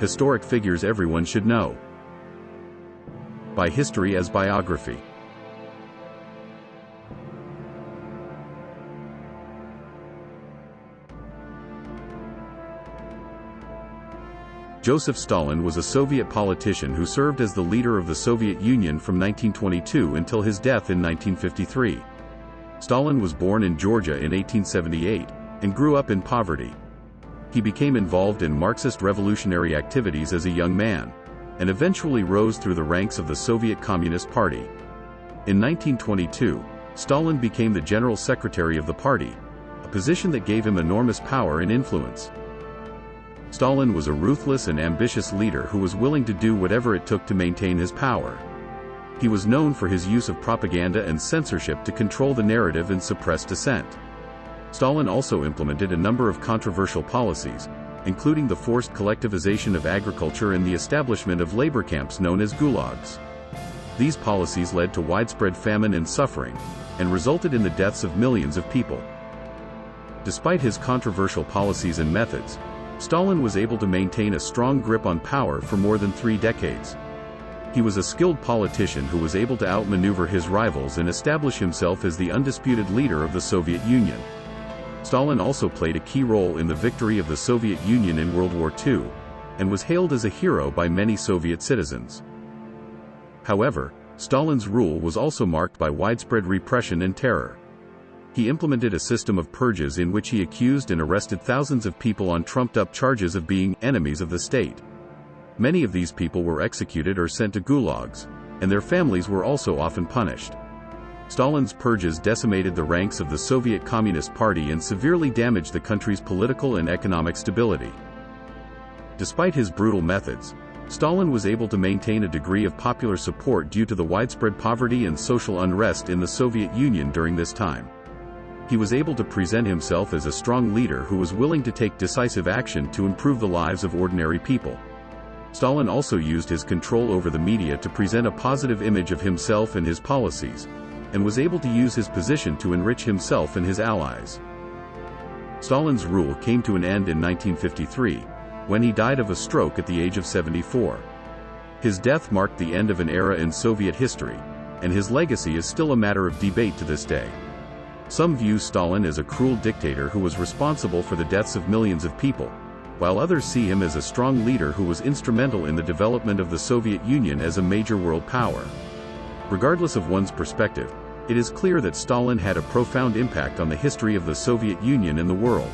Historic figures everyone should know. By history as biography. Joseph Stalin was a Soviet politician who served as the leader of the Soviet Union from 1922 until his death in 1953. Stalin was born in Georgia in 1878 and grew up in poverty. He became involved in Marxist revolutionary activities as a young man, and eventually rose through the ranks of the Soviet Communist Party. In 1922, Stalin became the General Secretary of the party, a position that gave him enormous power and influence. Stalin was a ruthless and ambitious leader who was willing to do whatever it took to maintain his power. He was known for his use of propaganda and censorship to control the narrative and suppress dissent. Stalin also implemented a number of controversial policies, including the forced collectivization of agriculture and the establishment of labor camps known as gulags. These policies led to widespread famine and suffering, and resulted in the deaths of millions of people. Despite his controversial policies and methods, Stalin was able to maintain a strong grip on power for more than 3 decades. He was a skilled politician who was able to outmaneuver his rivals and establish himself as the undisputed leader of the Soviet Union. Stalin also played a key role in the victory of the Soviet Union in World War II, and was hailed as a hero by many Soviet citizens. However, Stalin's rule was also marked by widespread repression and terror. He implemented a system of purges in which he accused and arrested thousands of people on trumped-up charges of being enemies of the state. Many of these people were executed or sent to gulags, and their families were also often punished. Stalin's purges decimated the ranks of the Soviet Communist Party and severely damaged the country's political and economic stability. Despite his brutal methods, Stalin was able to maintain a degree of popular support due to the widespread poverty and social unrest in the Soviet Union during this time. He was able to present himself as a strong leader who was willing to take decisive action to improve the lives of ordinary people. Stalin also used his control over the media to present a positive image of himself and his policies, and was able to use his position to enrich himself and his allies. Stalin's rule came to an end in 1953, when he died of a stroke at the age of 74. His death marked the end of an era in Soviet history, and his legacy is still a matter of debate to this day. Some view Stalin as a cruel dictator who was responsible for the deaths of millions of people, while others see him as a strong leader who was instrumental in the development of the Soviet Union as a major world power. Regardless of one's perspective, it is clear that Stalin had a profound impact on the history of the Soviet Union and the world.